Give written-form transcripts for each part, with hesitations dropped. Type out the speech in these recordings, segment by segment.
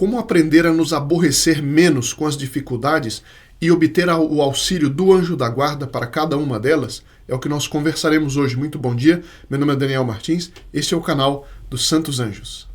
Como aprender a nos aborrecer menos com as dificuldades e obter o auxílio do anjo da guarda para cada uma delas? É o que nós conversaremos hoje. Muito bom dia, meu nome é Daniel Martins, este é o canal dos Santos Anjos.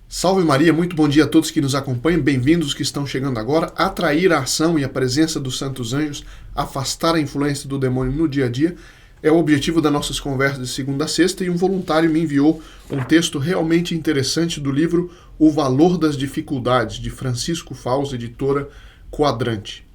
Salve Maria, muito bom dia a todos que nos acompanham, bem-vindos que estão chegando agora. Atrair a ação e a presença dos Santos Anjos, afastar a influência do demônio no dia a dia, é o objetivo das nossas conversas de segunda a sexta, e um voluntário me enviou um texto realmente interessante do livro O Valor das Dificuldades, de Francisco Faus, editora Quadrante.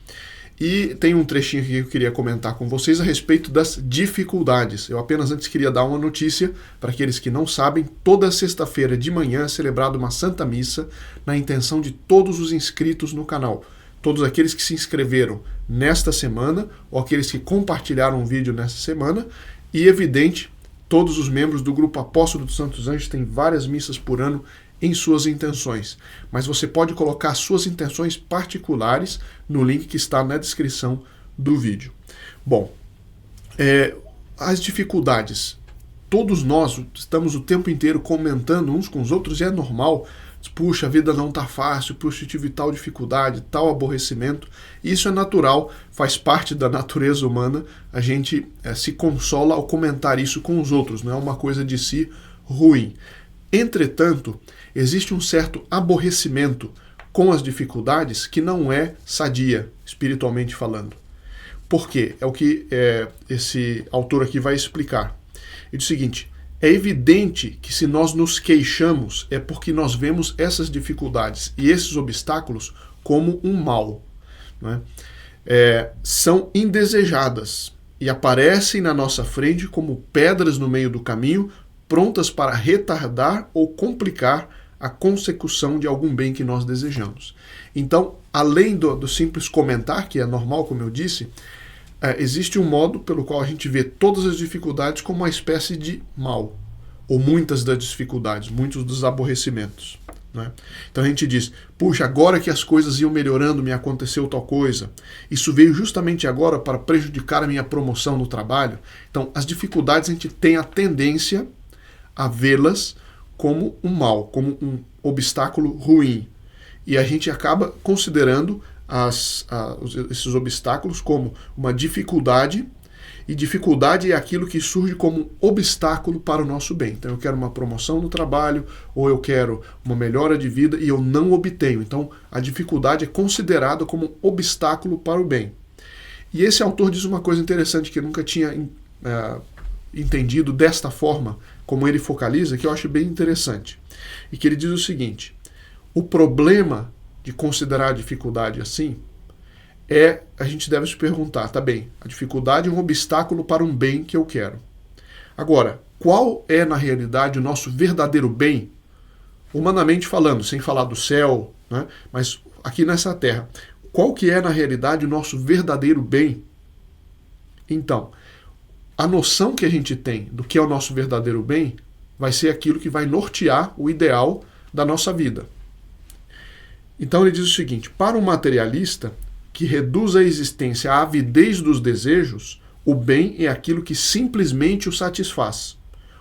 E tem um trechinho aqui que eu queria comentar com vocês a respeito das dificuldades. Eu apenas antes queria dar uma notícia para aqueles que não sabem. Toda sexta-feira de manhã é celebrada uma Santa Missa na intenção de todos os inscritos no canal. Todos aqueles que se inscreveram nesta semana ou aqueles que compartilharam o vídeo nesta semana. E, evidente, todos os membros do Grupo Apóstolo dos Santos Anjos têm várias missas por ano em suas intenções, mas você pode colocar suas intenções particulares no link que está na descrição do vídeo. Bom, as dificuldades, todos nós estamos o tempo inteiro comentando uns com os outros, e é normal. Puxa, a vida não está fácil, puxa, eu tive tal dificuldade, tal aborrecimento. Isso é natural, faz parte da natureza humana. A gente se consola ao comentar isso com os outros, não é uma coisa de si ruim. Entretanto, existe um certo aborrecimento com as dificuldades que não é sadia, espiritualmente falando. Por quê? É o que esse autor aqui vai explicar. Ele diz o seguinte: é evidente que se nós nos queixamos é porque nós vemos essas dificuldades e esses obstáculos como um mal, né? São indesejadas e aparecem na nossa frente como pedras no meio do caminho, prontas para retardar ou complicar a consecução de algum bem que nós desejamos. Então, além do simples comentar, que é normal, como eu disse, existe um modo pelo qual a gente vê todas as dificuldades como uma espécie de mal, ou muitas das dificuldades, muitos dos aborrecimentos, né? Então a gente diz, puxa, agora que as coisas iam melhorando, me aconteceu tal coisa. Isso veio justamente agora para prejudicar a minha promoção no trabalho. Então, as dificuldades a gente tem a tendência a vê-las como um mal, como um obstáculo ruim. E a gente acaba considerando esses obstáculos como uma dificuldade, e dificuldade é aquilo que surge como um obstáculo para o nosso bem. Então eu quero uma promoção no trabalho, ou eu quero uma melhora de vida e eu não obtenho. Então a dificuldade é considerada como um obstáculo para o bem. E esse autor diz uma coisa interessante que eu nunca tinha entendido desta forma, como ele focaliza, que eu acho bem interessante. E que ele diz o seguinte: o problema de considerar a dificuldade assim a gente deve se perguntar, tá bem, a dificuldade é um obstáculo para um bem que eu quero. Agora, qual é na realidade o nosso verdadeiro bem, humanamente falando, sem falar do céu, né, mas aqui nessa terra, qual que é na realidade o nosso verdadeiro bem? Então, a noção que a gente tem do que é o nosso verdadeiro bem vai ser aquilo que vai nortear o ideal da nossa vida. Então ele diz o seguinte: para um materialista que reduz a existência à avidez dos desejos, o bem é aquilo que simplesmente o satisfaz,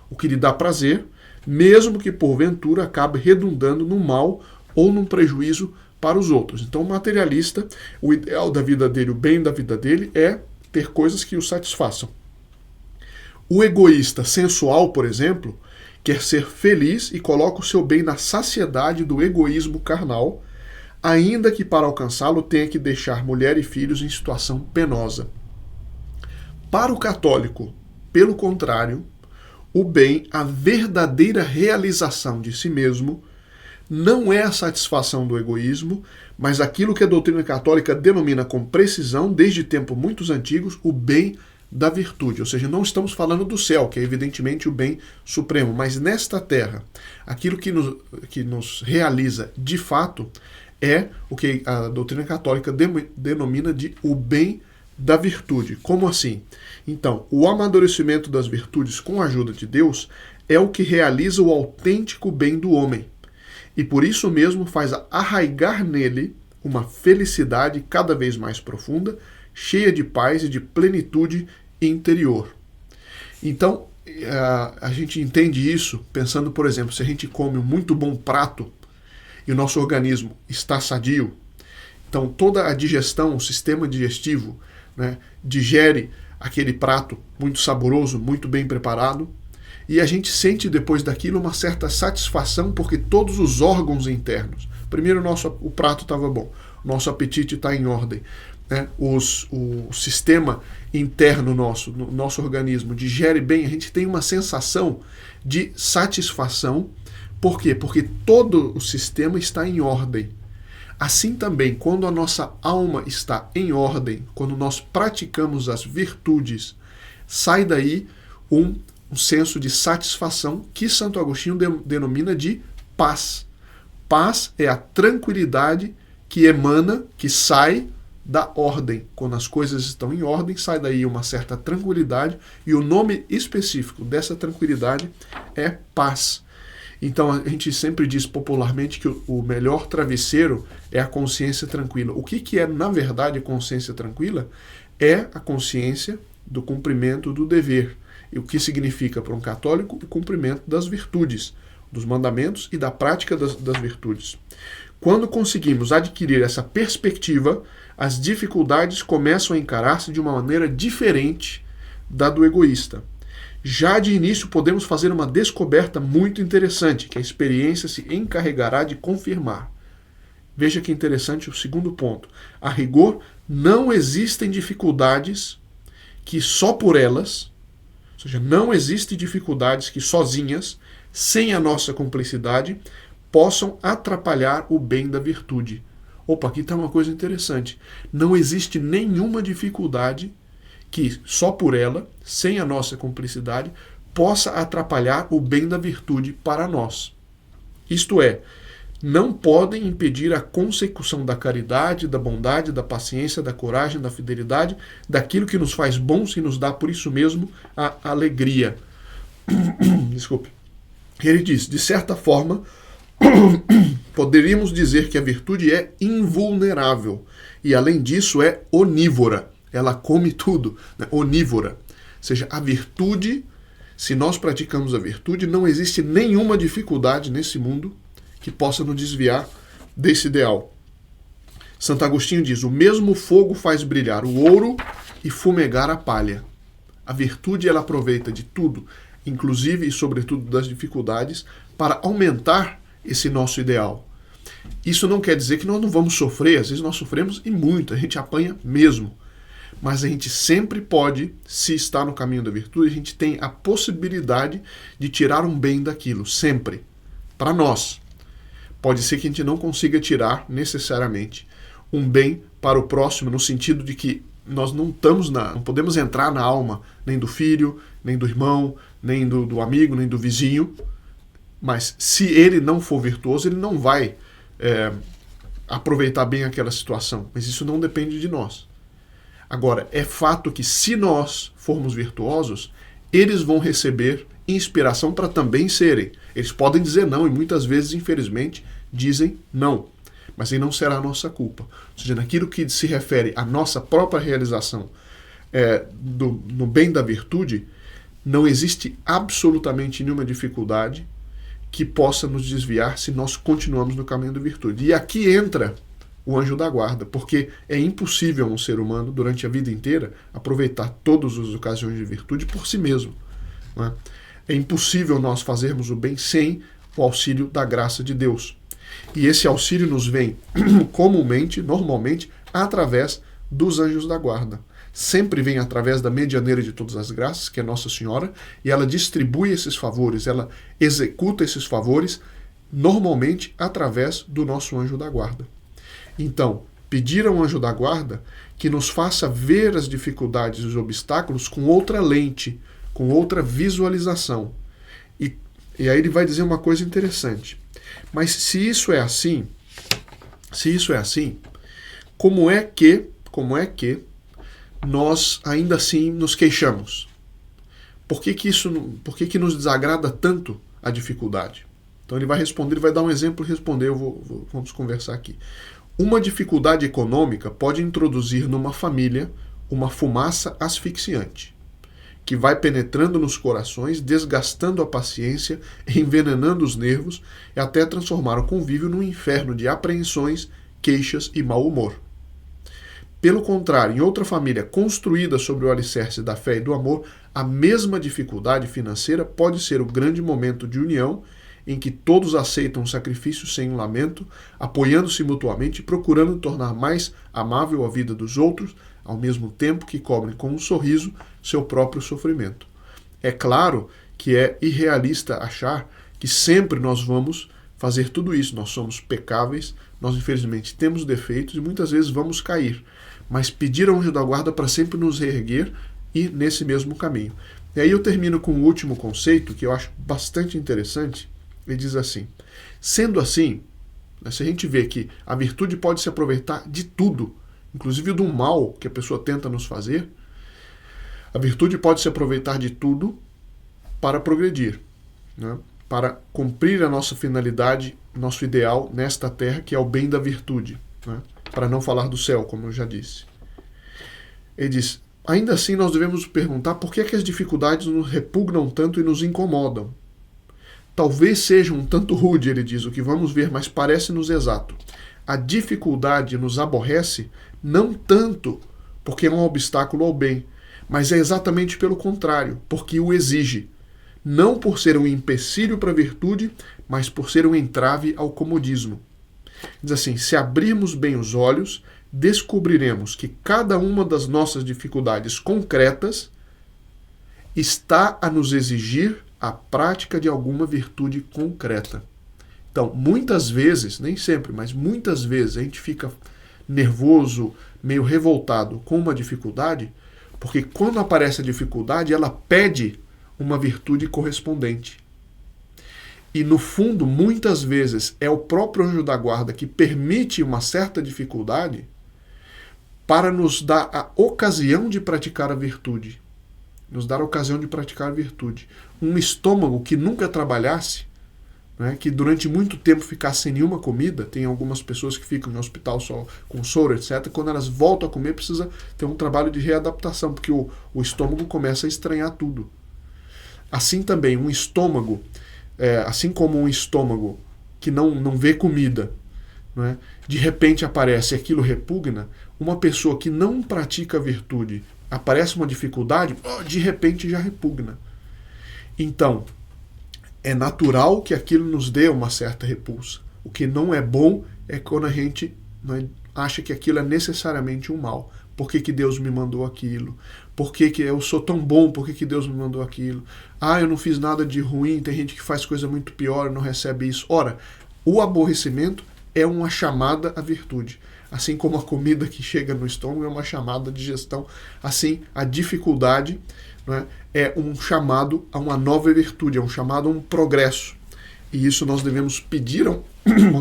o que lhe dá prazer, mesmo que porventura acabe redundando no mal ou num prejuízo para os outros. Então o materialista, o ideal da vida dele, o bem da vida dele é ter coisas que o satisfaçam. O egoísta sensual, por exemplo, quer ser feliz e coloca o seu bem na saciedade do egoísmo carnal, ainda que para alcançá-lo tenha que deixar mulher e filhos em situação penosa. Para o católico, pelo contrário, o bem, a verdadeira realização de si mesmo, não é a satisfação do egoísmo, mas aquilo que a doutrina católica denomina com precisão, desde tempos muito antigos, o bem da virtude. Ou seja, não estamos falando do céu, que é evidentemente o bem supremo, mas nesta terra, aquilo que nos realiza de fato é o que a doutrina católica denomina de o bem da virtude. Como assim? Então, o amadurecimento das virtudes com a ajuda de Deus é o que realiza o autêntico bem do homem. E por isso mesmo faz arraigar nele uma felicidade cada vez mais profunda, cheia de paz e de plenitude interior. Então, a gente entende isso pensando, por exemplo, se a gente come um muito bom prato e o nosso organismo está sadio, então toda a digestão, o sistema digestivo, né, digere aquele prato muito saboroso, muito bem preparado, e a gente sente depois daquilo uma certa satisfação porque todos os órgãos internos, primeiro o prato estava bom, o nosso apetite está em ordem, né? O sistema interno no nosso organismo digere bem, a gente tem uma sensação de satisfação. Por quê? Porque todo o sistema está em ordem. Assim também, quando a nossa alma está em ordem, quando nós praticamos as virtudes, sai daí um senso de satisfação que Santo Agostinho denomina de paz. Paz é a tranquilidade que emana, que sai da ordem. Quando as coisas estão em ordem, sai daí uma certa tranquilidade, e o nome específico dessa tranquilidade é paz. Então a gente sempre diz popularmente que o melhor travesseiro é a consciência tranquila. O que é, na verdade, a consciência tranquila? É a consciência do cumprimento do dever. E o que significa para um católico o cumprimento das virtudes, dos mandamentos e da prática das virtudes. Quando conseguimos adquirir essa perspectiva, as dificuldades começam a encarar-se de uma maneira diferente da do egoísta. Já de início podemos fazer uma descoberta muito interessante, que a experiência se encarregará de confirmar. Veja que interessante o segundo ponto. A rigor, não existem dificuldades que só por elas, ou seja, não existem dificuldades que sozinhas, sem a nossa cumplicidade, possam atrapalhar o bem da virtude. Opa, aqui está uma coisa interessante. Não existe nenhuma dificuldade que só por ela, sem a nossa cumplicidade, possa atrapalhar o bem da virtude para nós. Isto é, não podem impedir a consecução da caridade, da bondade, da paciência, da coragem, da fidelidade, daquilo que nos faz bons e nos dá por isso mesmo a alegria. Desculpe. Ele diz, de certa forma, poderíamos dizer que a virtude é invulnerável e, além disso, é onívora. Ela come tudo, né? Onívora. Ou seja, a virtude, se nós praticamos a virtude, não existe nenhuma dificuldade nesse mundo que possa nos desviar desse ideal. Santo Agostinho diz, o mesmo fogo faz brilhar o ouro e fumegar a palha. A virtude, ela aproveita de tudo, inclusive e sobretudo das dificuldades, para aumentar esse nosso ideal. Isso não quer dizer que nós não vamos sofrer, às vezes nós sofremos e muito, a gente apanha mesmo. Mas a gente sempre pode, se está no caminho da virtude, a gente tem a possibilidade de tirar um bem daquilo, sempre. Para nós. Pode ser que a gente não consiga tirar necessariamente um bem para o próximo, no sentido de que nós não podemos entrar na alma nem do filho, nem do irmão, nem do amigo, nem do vizinho. Mas se ele não for virtuoso, ele não vai aproveitar bem aquela situação. Mas isso não depende de nós. Agora, é fato que se nós formos virtuosos, eles vão receber inspiração para também serem. Eles podem dizer não, e muitas vezes, infelizmente, dizem não. Mas aí não será a nossa culpa. Ou seja, naquilo que se refere à nossa própria realização no bem da virtude, não existe absolutamente nenhuma dificuldade que possa nos desviar se nós continuamos no caminho da virtude. E aqui entra o anjo da guarda, porque é impossível um ser humano, durante a vida inteira, aproveitar todas as ocasiões de virtude por si mesmo. Não é? É impossível nós fazermos o bem sem o auxílio da graça de Deus. E esse auxílio nos vem comumente, normalmente, através dos anjos da guarda. Sempre vem através da medianeira de todas as graças, que é Nossa Senhora, e ela distribui esses favores, ela executa esses favores, normalmente através do nosso anjo da guarda. Então, pedir ao anjo da guarda que nos faça ver as dificuldades e os obstáculos com outra lente, com outra visualização. E aí ele vai dizer uma coisa interessante. Mas se isso é assim, como é que nós ainda assim nos queixamos? Por que nos desagrada tanto a dificuldade? Então ele vai responder, ele vai dar um exemplo e responder, vamos conversar aqui. Uma dificuldade econômica pode introduzir numa família uma fumaça asfixiante, que vai penetrando nos corações, desgastando a paciência, envenenando os nervos e até transformar o convívio num inferno de apreensões, queixas e mau humor. Pelo contrário, em outra família construída sobre o alicerce da fé e do amor, a mesma dificuldade financeira pode ser o grande momento de união em que todos aceitam o sacrifício sem um lamento, apoiando-se mutuamente e procurando tornar mais amável a vida dos outros, ao mesmo tempo que cobrem com um sorriso seu próprio sofrimento. É claro que é irrealista achar que sempre nós vamos fazer tudo isso. Nós somos pecáveis, nós infelizmente temos defeitos e muitas vezes vamos cair. Mas pedir ao anjo da guarda para sempre nos reerguer e nesse mesmo caminho. E aí eu termino com o último conceito que eu acho bastante interessante. Ele diz assim: sendo assim, se a gente vê que a virtude pode se aproveitar de tudo, inclusive do mal que a pessoa tenta nos fazer, a virtude pode se aproveitar de tudo para progredir, né? Para cumprir a nossa finalidade, nosso ideal nesta terra, que é o bem da virtude, né? Para não falar do céu, como eu já disse. Ele diz: ainda assim nós devemos perguntar por que as dificuldades nos repugnam tanto e nos incomodam. Talvez seja um tanto rude, ele diz, o que vamos ver, mas parece-nos exato. A dificuldade nos aborrece não tanto porque é um obstáculo ao bem, mas é exatamente pelo contrário, porque o exige. Não por ser um empecilho para a virtude, mas por ser um entrave ao comodismo. Diz assim: se abrirmos bem os olhos, descobriremos que cada uma das nossas dificuldades concretas está a nos exigir a prática de alguma virtude concreta. Então, muitas vezes, nem sempre, mas muitas vezes a gente fica nervoso, meio revoltado com uma dificuldade, porque quando aparece a dificuldade, ela pede uma virtude correspondente. E no fundo, muitas vezes, é o próprio anjo da guarda que permite uma certa dificuldade para nos dar a ocasião de praticar a virtude. Nos dar a ocasião de praticar a virtude. Um estômago que nunca trabalhasse, né, que durante muito tempo ficasse sem nenhuma comida, tem algumas pessoas que ficam no hospital só com soro, etc. Quando elas voltam a comer, precisa ter um trabalho de readaptação, porque o estômago começa a estranhar tudo. Assim também, um estômago, assim como um estômago que não vê comida, né, de repente aparece e aquilo repugna, uma pessoa que não pratica a virtude, aparece uma dificuldade, de repente já repugna. Então, é natural que aquilo nos dê uma certa repulsa. O que não é bom é quando a gente, né, acha que aquilo é necessariamente um mal. Por que Deus me mandou aquilo? Por que eu sou tão bom? Por que Deus me mandou aquilo? Eu não fiz nada de ruim, tem gente que faz coisa muito pior e não recebe isso. Ora, o aborrecimento é uma chamada à virtude. Assim como a comida que chega no estômago é uma chamada de digestão, assim a dificuldade, né, é um chamado a uma nova virtude, é um chamado a um progresso. E isso nós devemos pedir ao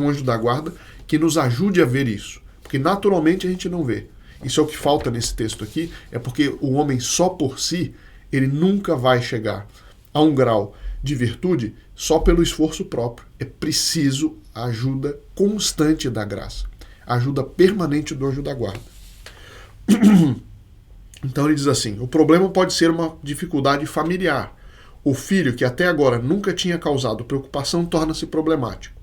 anjo da guarda que nos ajude a ver isso. Porque naturalmente a gente não vê. Isso é o que falta nesse texto aqui, é porque o homem só por si, ele nunca vai chegar a um grau de virtude só pelo esforço próprio. É preciso a ajuda constante da graça. A ajuda permanente do anjo da guarda. Então ele diz assim: o problema pode ser uma dificuldade familiar. O filho, que até agora nunca tinha causado preocupação, torna-se problemático.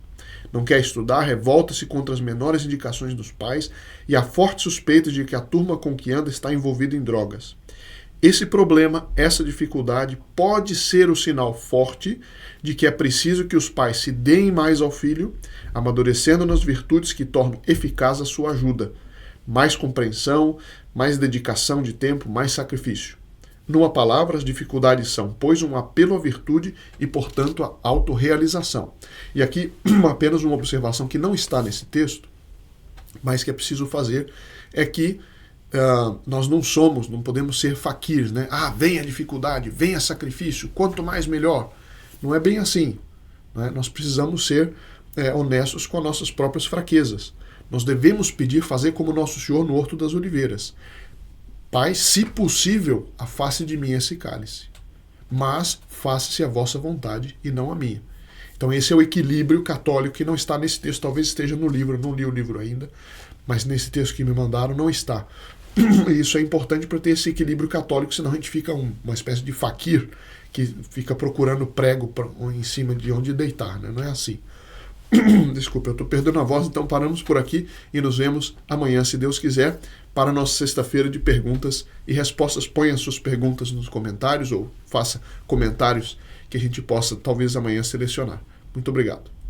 Não quer estudar, revolta-se contra as menores indicações dos pais e há forte suspeita de que a turma com que anda está envolvida em drogas. Esse problema, essa dificuldade, pode ser o sinal forte de que é preciso que os pais se deem mais ao filho, amadurecendo nas virtudes que tornam eficaz a sua ajuda. Mais compreensão, mais dedicação de tempo, mais sacrifício. Numa palavra, as dificuldades são, pois, um apelo à virtude e, portanto, à autorrealização. E aqui, apenas uma observação que não está nesse texto, mas que é preciso fazer, é que nós não podemos ser faquires, né? Vem a dificuldade, vem a sacrifício, quanto mais melhor. Não é bem assim, né? Nós precisamos ser honestos com as nossas próprias fraquezas. Nós devemos pedir, fazer como Nosso Senhor no Horto das Oliveiras. Pai, se possível, afaste de mim esse cálice, mas faça-se a vossa vontade e não a minha. Então esse é o equilíbrio católico que não está nesse texto, talvez esteja no livro, eu não li o livro ainda, mas nesse texto que me mandaram não está. E isso é importante para ter esse equilíbrio católico, senão a gente fica uma espécie de faquir que fica procurando prego em cima de onde deitar, né? Não é assim. Desculpa, eu estou perdendo a voz, então paramos por aqui e nos vemos amanhã, se Deus quiser, para a nossa sexta-feira de perguntas e respostas. Ponha suas perguntas nos comentários ou faça comentários que a gente possa, talvez amanhã, selecionar. Muito obrigado.